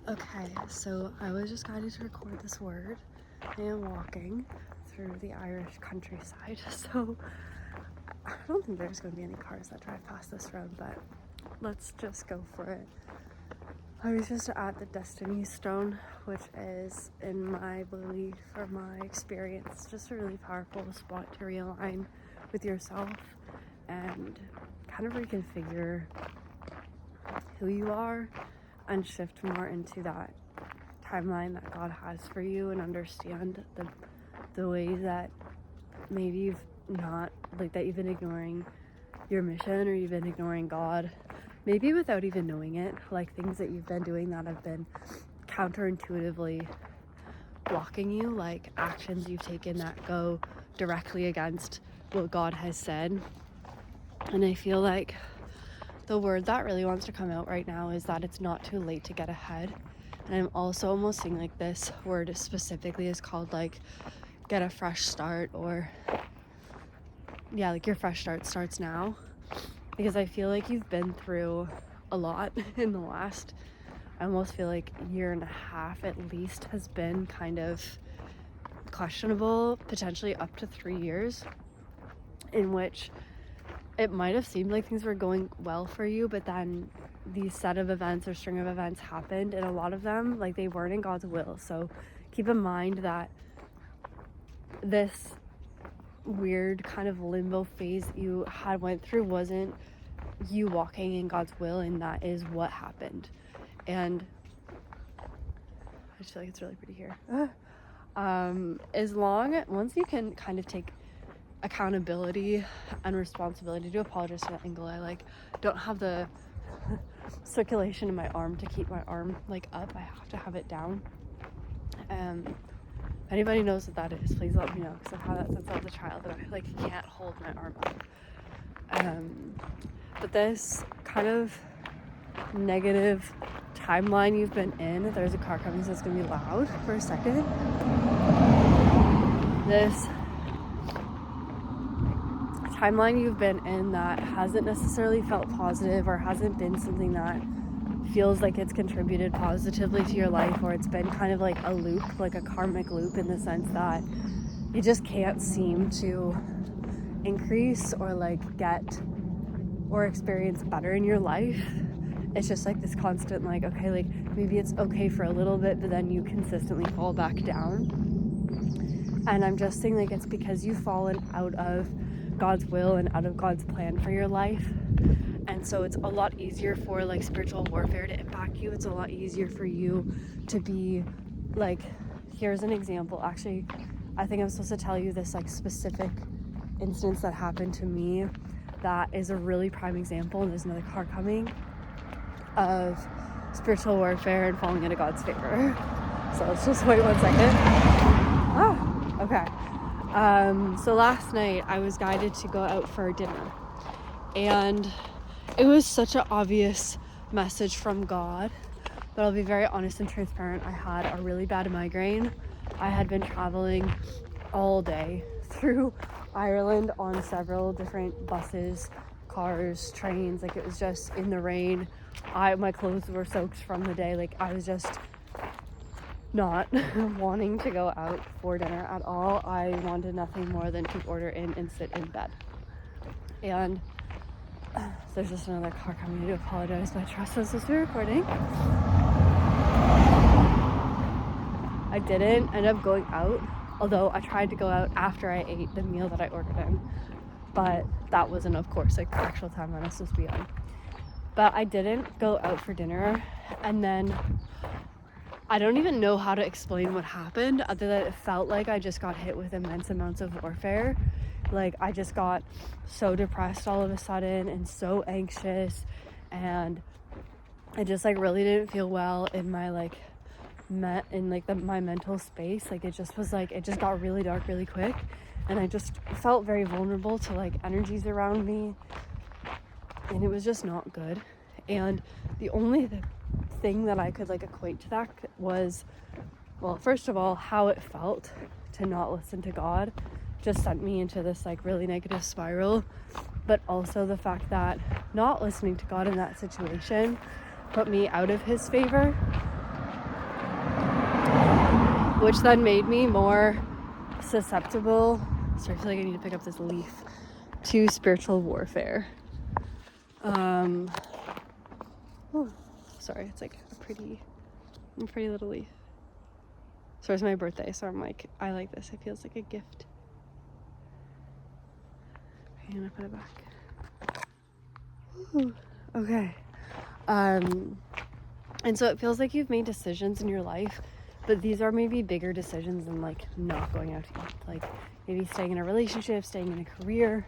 Okay, so I was just guided to record this word. I am walking through the Irish countryside, so I don't think there's going to be any cars that drive past this road, but let's just go for it. I was just at the Destiny Stone, which is, in my belief or my experience, just a really powerful spot to realign with yourself and kind of reconfigure who you are and shift more into that timeline that God has for you, and understand the ways that maybe you've not, like, that you've been ignoring your mission, or you've been ignoring God, maybe without even knowing it, like things that you've been doing that have been counterintuitively blocking you, like actions you've taken that go directly against what God has said. And I feel like the word that really wants to come out right now is that it's not too late to get ahead. And I'm also almost seeing like this word specifically is called like get a fresh start, or yeah, like your fresh start starts now. Because I feel like you've been through a lot in the last, I almost feel like year and a half at least has been kind of questionable, potentially up to 3 years, in which it might have seemed like things were going well for you, but then these set of events or string of events happened, and a lot of them, like, they weren't in God's will. So keep in mind that this weird kind of limbo phase you had went through wasn't you walking in God's will, and that is what happened. And I just feel like it's really pretty here. Once you can kind of take accountability and responsibility. To apologize for that angle, I like don't have the circulation in my arm to keep my arm like up. I have to have it down. If anybody knows what that is, please let me know, because I've had that since I was a child, and I like can't hold my arm up. But this kind of negative timeline you've been in, there's a car coming, so it's gonna be loud for a second. This timeline you've been in that hasn't necessarily felt positive, or hasn't been something that feels like it's contributed positively to your life, or it's been kind of like a loop, like a karmic loop, in the sense that you just can't seem to increase or like get or experience better in your life. It's just like this constant, like, okay, like maybe it's okay for a little bit, but then you consistently fall back down. And I'm just saying, like, it's because you've fallen out of God's will and out of God's plan for your life. And so it's a lot easier for like spiritual warfare to impact you. It's a lot easier for you to be like, here's an example. Actually, I think I'm supposed to tell you this like specific instance that happened to me that is a really prime example. And there's another car coming, of spiritual warfare and falling into God's favor. So let's just wait 1 second. Okay. So last night I was guided to go out for dinner, and it was such an obvious message from God, but I'll be very honest and transparent. I had a really bad migraine. I had been traveling all day through Ireland on several different buses, cars, trains. Like, it was just in the rain. My clothes were soaked from the day. Like, I was just not wanting to go out for dinner at all. I wanted nothing more than to order in and sit in bed. And there's just another car coming. I do apologize, but I trust this is recording. I didn't end up going out, although I tried to go out after I ate the meal that I ordered in, but that wasn't, of course, like the actual time I was supposed to be on. But I didn't go out for dinner, and then I don't even know how to explain what happened, other than it felt like I just got hit with immense amounts of warfare. Like, I just got so depressed all of a sudden and so anxious, and I just like really didn't feel well in my like my mental space. Like, it just was like, it just got really dark really quick, and I just felt very vulnerable to like energies around me, and it was just not good. And the only thing that I could like equate to that was, well, first of all, how it felt to not listen to God just sent me into this like really negative spiral, but also the fact that not listening to God in that situation put me out of his favor. which then made me more susceptible. Sorry, I feel like I need to pick up this leaf, to spiritual warfare. Sorry, it's like a pretty little leaf. So it's my birthday, so I'm like, I like this. It feels like a gift. I'm gonna put it back. Ooh, okay. And so it feels like you've made decisions in your life, but these are maybe bigger decisions than like not going out to eat. Like maybe staying in a relationship, staying in a career,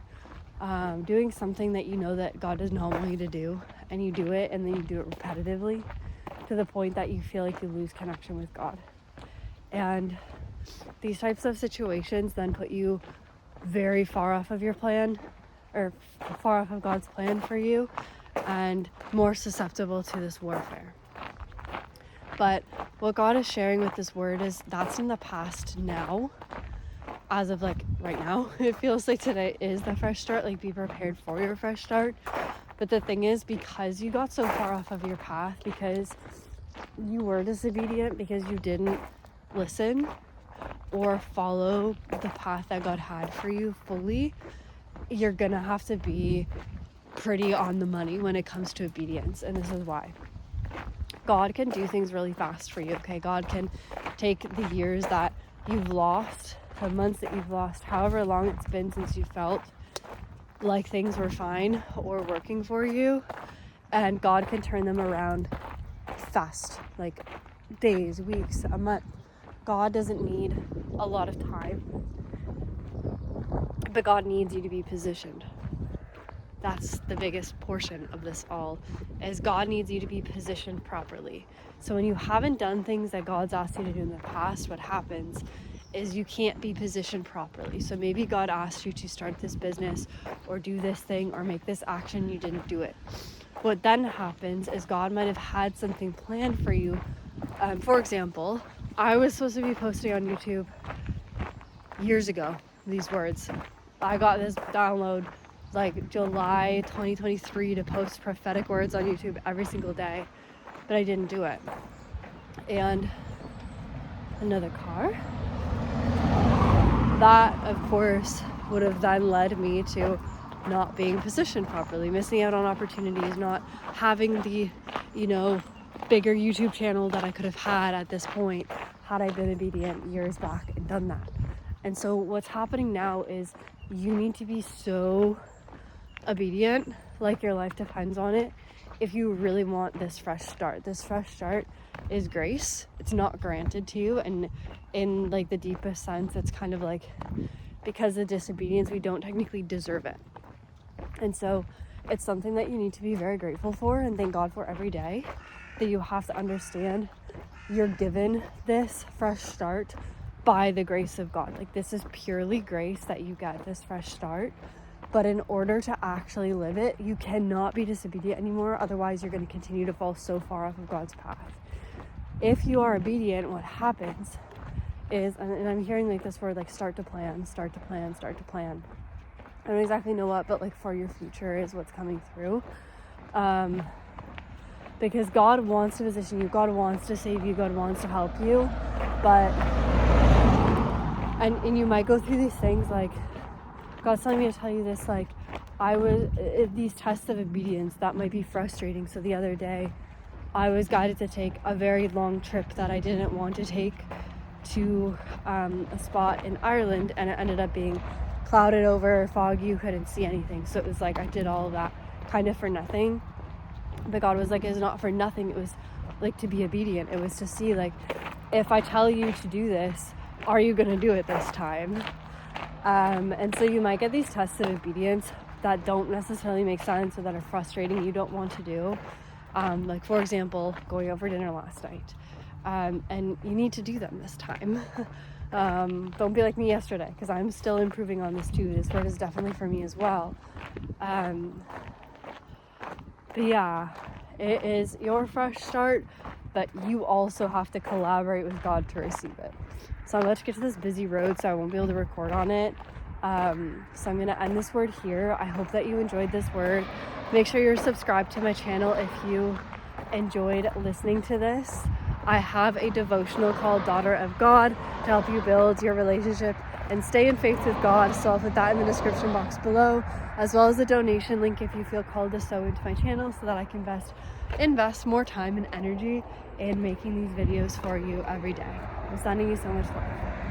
doing something that you know that God does not want you to do, and you do it, and then you do it repetitively to the point that you feel like you lose connection with God. And these types of situations then put you very far off of your plan, or far off of God's plan for you, and more susceptible to this warfare. But what God is sharing with this word is that's in the past now. As of like right now, it feels like today is the fresh start. Like, be prepared for your fresh start. But the thing is, because you got so far off of your path, because you were disobedient, because you didn't listen or follow the path that God had for you fully, you're gonna have to be pretty on the money when it comes to obedience. And this is why. God can do things really fast for you, okay? God can take the years that you've lost, the months that you've lost, however long it's been since you felt like things were fine or working for you, and God can turn them around fast, like days, weeks, a month. God doesn't need a lot of time, but God needs you to be positioned. That's the biggest portion of this all, is God needs you to be positioned properly. So when you haven't done things that God's asked you to do in the past, what happens is you can't be positioned properly. So maybe God asked you to start this business or do this thing or make this action, you didn't do it. What then happens is God might have had something planned for you. For example, I was supposed to be posting on YouTube years ago, these words. I got this download like July 2023 to post prophetic words on YouTube every single day, but I didn't do it. And another car. That, of course, would have then led me to not being positioned properly, missing out on opportunities, not having the, bigger YouTube channel that I could have had at this point had I been obedient years back and done that. And so what's happening now is you need to be so obedient, like your life depends on it, if you really want this fresh start. This fresh start is grace. It's not granted to you, and in like the deepest sense, it's kind of like, because of disobedience, we don't technically deserve it. And so it's something that you need to be very grateful for and thank God for every day, that you have to understand you're given this fresh start by the grace of God. Like, this is purely grace that you get this fresh start. But in order to actually live it, you cannot be disobedient anymore. Otherwise, you're going to continue to fall so far off of God's path. If you are obedient, what happens is, and I'm hearing like this word, like start to plan. I don't exactly know what, but like for your future is what's coming through. Because God wants to position you. God wants to save you. God wants to help you. But, and you might go through these things like, God's telling me to tell you this, like, these tests of obedience, that might be frustrating. So the other day, I was guided to take a very long trip that I didn't want to take to a spot in Ireland, and it ended up being clouded over, foggy, you couldn't see anything. So it was like I did all of that kind of for nothing. But God was like, it's not for nothing. It was like to be obedient. It was to see, like, if I tell you to do this, are you going to do it this time? And so you might get these tests of obedience that don't necessarily make sense or that are frustrating, you don't want to do. Like, for example, going out for dinner last night. And you need to do them this time. Don't be like me yesterday, because I'm still improving on this too. This word is definitely for me as well. But yeah, it is your fresh start, but you also have to collaborate with God to receive it. So I'm about to get to this busy road, so I won't be able to record on it. So I'm going to end this word here. I hope that you enjoyed this word. Make sure you're subscribed to my channel if you enjoyed listening to this. I have a devotional called Daughter of God to help you build your relationship and stay in faith with God. So I'll put that in the description box below, as well as the donation link if you feel called to sow into my channel so that I can invest more time and energy in making these videos for you every day. I'm sending you so much love.